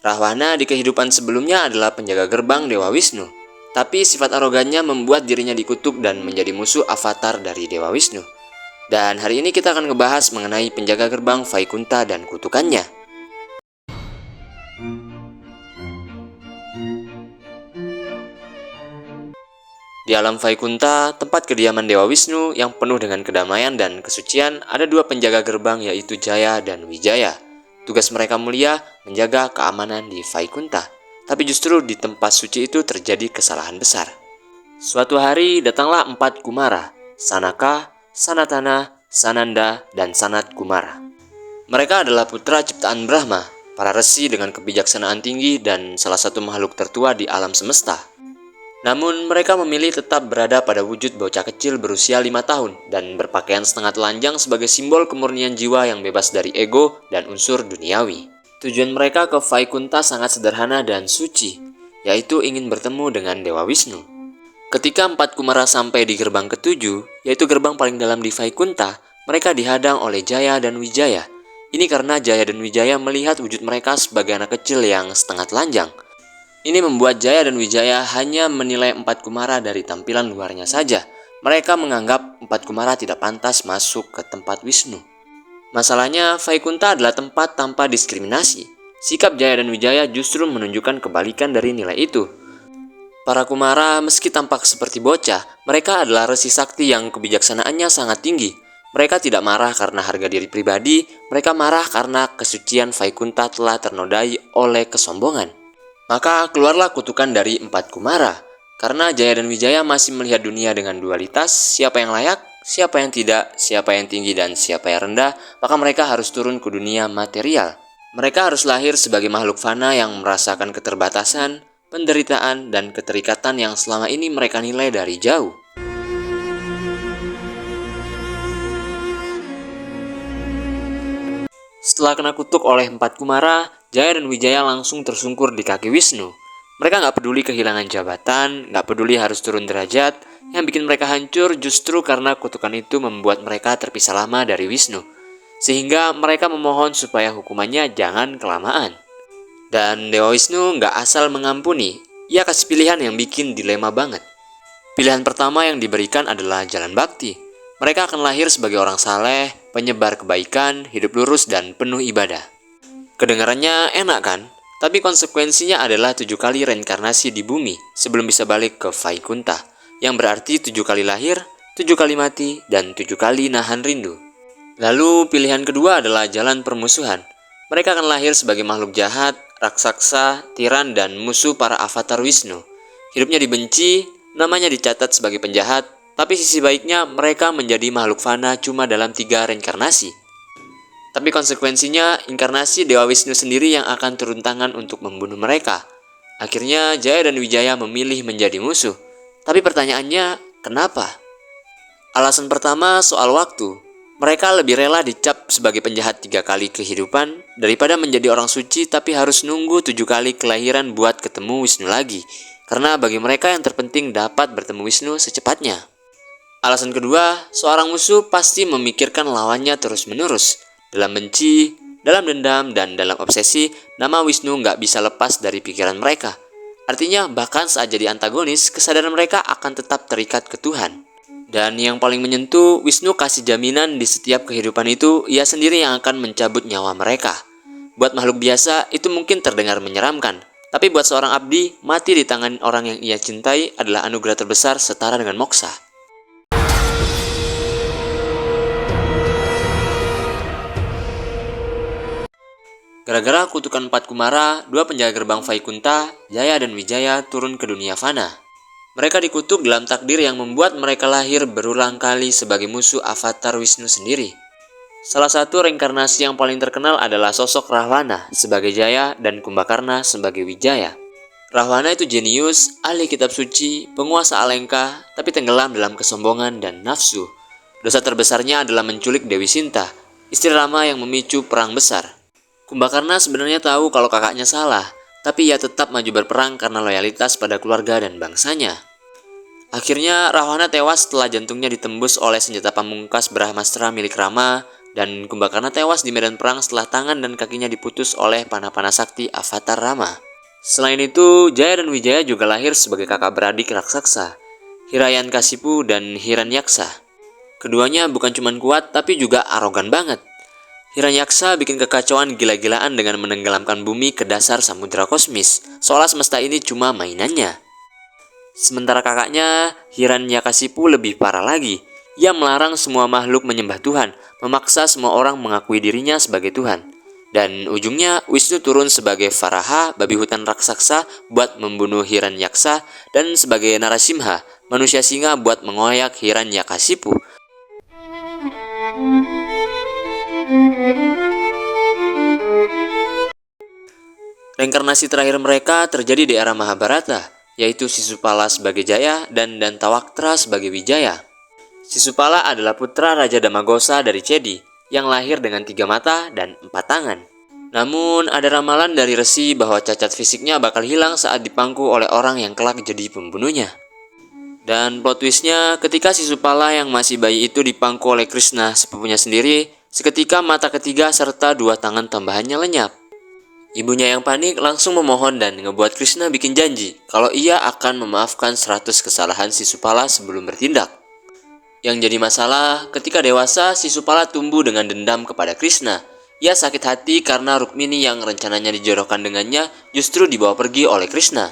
Rahwana di kehidupan sebelumnya adalah penjaga gerbang Dewa Wisnu. Tapi sifat arogannya membuat dirinya dikutuk dan menjadi musuh avatar dari Dewa Wisnu. Dan hari ini kita akan ngebahas mengenai penjaga gerbang Vaikunta dan kutukannya. Di alam Vaikunta, tempat kediaman Dewa Wisnu yang penuh dengan kedamaian dan kesucian, ada dua penjaga gerbang yaitu Jaya dan Wijaya. Tugas mereka mulia menjaga keamanan di Vaikunta. Tapi justru di tempat suci itu terjadi kesalahan besar. Suatu hari datanglah 4 Kumara, Sanaka, Sanatana, Sananda, dan Sanat Kumara. Mereka adalah putra ciptaan Brahma, para resi dengan kebijaksanaan tinggi dan salah satu makhluk tertua di alam semesta. Namun mereka memilih tetap berada pada wujud bocah kecil berusia 5 tahun dan berpakaian setengah telanjang sebagai simbol kemurnian jiwa yang bebas dari ego dan unsur duniawi. Tujuan mereka ke Vaikunta sangat sederhana dan suci, yaitu ingin bertemu dengan Dewa Wisnu. Ketika 4 Kumara sampai di gerbang ke-7, yaitu gerbang paling dalam di Vaikunta, mereka dihadang oleh Jaya dan Wijaya. Ini karena Jaya dan Wijaya melihat wujud mereka sebagai anak kecil yang setengah telanjang. Ini membuat Jaya dan Wijaya hanya menilai 4 Kumara dari tampilan luarnya saja. Mereka menganggap 4 Kumara tidak pantas masuk ke tempat Wisnu. Masalahnya, Vaikunta adalah tempat tanpa diskriminasi. Sikap Jaya dan Wijaya justru menunjukkan kebalikan dari nilai itu. Para Kumara meski tampak seperti bocah, mereka adalah resi sakti yang kebijaksanaannya sangat tinggi. Mereka tidak marah karena harga diri pribadi, mereka marah karena kesucian Vaikunta telah ternodai oleh kesombongan. Maka keluarlah kutukan dari 4 Kumara. Karena Jaya dan Wijaya masih melihat dunia dengan dualitas, siapa yang layak, siapa yang tidak, siapa yang tinggi dan siapa yang rendah, maka mereka harus turun ke dunia material. Mereka harus lahir sebagai makhluk fana yang merasakan keterbatasan, penderitaan, dan keterikatan yang selama ini mereka nilai dari jauh. Setelah kena kutuk oleh 4 Kumara, Jaya dan Wijaya langsung tersungkur di kaki Wisnu. Mereka nggak peduli kehilangan jabatan, nggak peduli harus turun derajat. Yang bikin mereka hancur justru karena kutukan itu membuat mereka terpisah lama dari Wisnu. Sehingga mereka memohon supaya hukumannya jangan kelamaan. Dan Dewa Wisnu nggak asal mengampuni, ia kasih pilihan yang bikin dilema banget. Pilihan pertama yang diberikan adalah jalan bakti. Mereka akan lahir sebagai orang saleh, penyebar kebaikan, hidup lurus, dan penuh ibadah. Kedengarannya enak kan? Tapi konsekuensinya adalah 7 kali reinkarnasi di bumi sebelum bisa balik ke Vaikunta, yang berarti 7 kali lahir, 7 kali mati, dan 7 kali nahan rindu. Lalu pilihan kedua adalah jalan permusuhan. Mereka akan lahir sebagai makhluk jahat, raksasa, tiran, dan musuh para avatar Wisnu. Hidupnya dibenci, namanya dicatat sebagai penjahat, tapi sisi baiknya mereka menjadi makhluk fana cuma dalam 3 reinkarnasi. Tapi konsekuensinya, inkarnasi Dewa Wisnu sendiri yang akan turun tangan untuk membunuh mereka. Akhirnya Jaya dan Wijaya memilih menjadi musuh. Tapi pertanyaannya, kenapa? Alasan pertama soal waktu. Mereka lebih rela dicap sebagai penjahat 3 kali kehidupan daripada menjadi orang suci tapi harus nunggu 7 kali kelahiran buat ketemu Wisnu lagi. Karena bagi mereka yang terpenting dapat bertemu Wisnu secepatnya. Alasan kedua, seorang musuh pasti memikirkan lawannya terus-menerus. Dalam benci, dalam dendam, dan dalam obsesi, nama Wisnu nggak bisa lepas dari pikiran mereka. Artinya, bahkan saat jadi antagonis, kesadaran mereka akan tetap terikat ke Tuhan. Dan yang paling menyentuh, Wisnu kasih jaminan di setiap kehidupan itu, ia sendiri yang akan mencabut nyawa mereka. Buat makhluk biasa, itu mungkin terdengar menyeramkan. Tapi buat seorang abdi, mati di tangan orang yang ia cintai adalah anugerah terbesar setara dengan moksa. Gara-gara kutukan 4 Kumara, 2 penjaga gerbang Vaikunta, Jaya dan Wijaya turun ke dunia fana. Mereka dikutuk dalam takdir yang membuat mereka lahir berulang kali sebagai musuh avatar Wisnu sendiri. Salah satu reinkarnasi yang paling terkenal adalah sosok Rahwana sebagai Jaya dan Kumbakarna sebagai Wijaya. Rahwana itu jenius, ahli kitab suci, penguasa Alengka, tapi tenggelam dalam kesombongan dan nafsu. Dosa terbesarnya adalah menculik Dewi Sinta, istri Rama yang memicu perang besar. Kumbakarna sebenarnya tahu kalau kakaknya salah, tapi ia tetap maju berperang karena loyalitas pada keluarga dan bangsanya. Akhirnya Rahwana tewas setelah jantungnya ditembus oleh senjata pamungkas Brahmastra milik Rama dan Kumbakarna tewas di medan perang setelah tangan dan kakinya diputus oleh panah-panah sakti Avatar Rama. Selain itu, Jaya dan Wijaya juga lahir sebagai kakak beradik raksasa, Hiranyakasipu dan Hiranyaksa. Keduanya bukan cuma kuat, tapi juga arogan banget. Hiranyaksa bikin kekacauan gila-gilaan dengan menenggelamkan bumi ke dasar samudera kosmis, seolah semesta ini cuma mainannya. Sementara kakaknya, Hiranyakasipu lebih parah lagi. Ia melarang semua makhluk menyembah Tuhan, memaksa semua orang mengakui dirinya sebagai Tuhan. Dan ujungnya, Wisnu turun sebagai Varaha, babi hutan raksasa, buat membunuh Hiranyaksa, dan sebagai Narasimha, manusia singa, buat mengoyak Hiranyakasipu. Reinkarnasi terakhir mereka terjadi di era Mahabharata, yaitu Sisupala sebagai Jaya dan Dantawaktra sebagai Wijaya. Sisupala adalah putra Raja Damagosa dari Cedi, yang lahir dengan 3 mata dan 4 tangan. Namun, ada ramalan dari resi bahwa cacat fisiknya bakal hilang saat dipangku oleh orang yang kelak jadi pembunuhnya. Dan plot twistnya, ketika Sisupala yang masih bayi itu dipangku oleh Krishna sepupunya sendiri, seketika mata ketiga serta 2 tangan tambahannya lenyap. Ibunya yang panik langsung memohon dan ngebuat Krishna bikin janji kalau ia akan memaafkan 100 kesalahan Sisupala sebelum bertindak. Yang jadi masalah, ketika dewasa, Sisupala tumbuh dengan dendam kepada Krishna. Ia sakit hati karena Rukmini yang rencananya dijodohkan dengannya justru dibawa pergi oleh Krishna.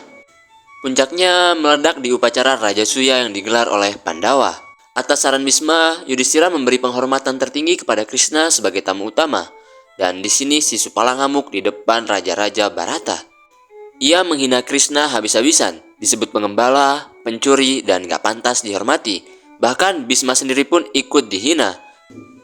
Puncaknya meledak di upacara Rajasuya yang digelar oleh Pandawa. Atas saran Bhisma, Yudhishthira memberi penghormatan tertinggi kepada Krishna sebagai tamu utama. Dan di sini Sisupala ngamuk di depan raja-raja Bharata. Ia menghina Krishna habis-habisan, disebut pengembala, pencuri, dan gak pantas dihormati. Bahkan Bhisma sendiri pun ikut dihina.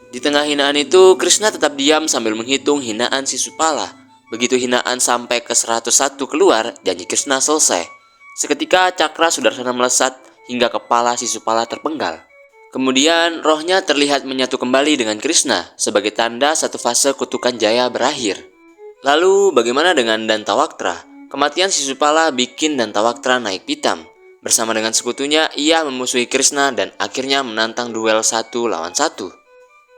Di tengah hinaan itu, Krishna tetap diam sambil menghitung hinaan Sisupala. Begitu hinaan sampai ke 101 keluar, janji Krishna selesai. Seketika cakra sudarsana melesat hingga kepala Sisupala terpenggal. Kemudian rohnya terlihat menyatu kembali dengan Krishna sebagai tanda satu fase kutukan Jaya berakhir. Lalu bagaimana dengan Dantawaktra? Kematian Sisupala bikin Dantawaktra naik pitam. Bersama dengan sekutunya, ia memusuhi Krishna dan akhirnya menantang duel 1 lawan 1.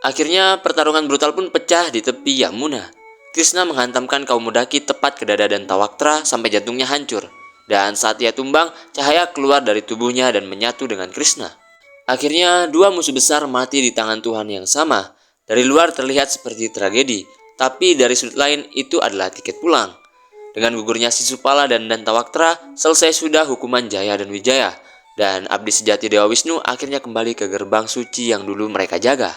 Akhirnya pertarungan brutal pun pecah di tepi Yamuna. Krishna menghantamkan kaum mudaki tepat ke dada Dantawaktra sampai jantungnya hancur. Dan saat ia tumbang, cahaya keluar dari tubuhnya dan menyatu dengan Krishna. Akhirnya, 2 musuh besar mati di tangan Tuhan yang sama. Dari luar terlihat seperti tragedi, tapi dari sudut lain itu adalah tiket pulang. Dengan gugurnya Sisupala dan Dantawaktra, selesai sudah hukuman Jaya dan Wijaya. Dan abdi sejati Dewa Wisnu akhirnya kembali ke gerbang suci yang dulu mereka jaga.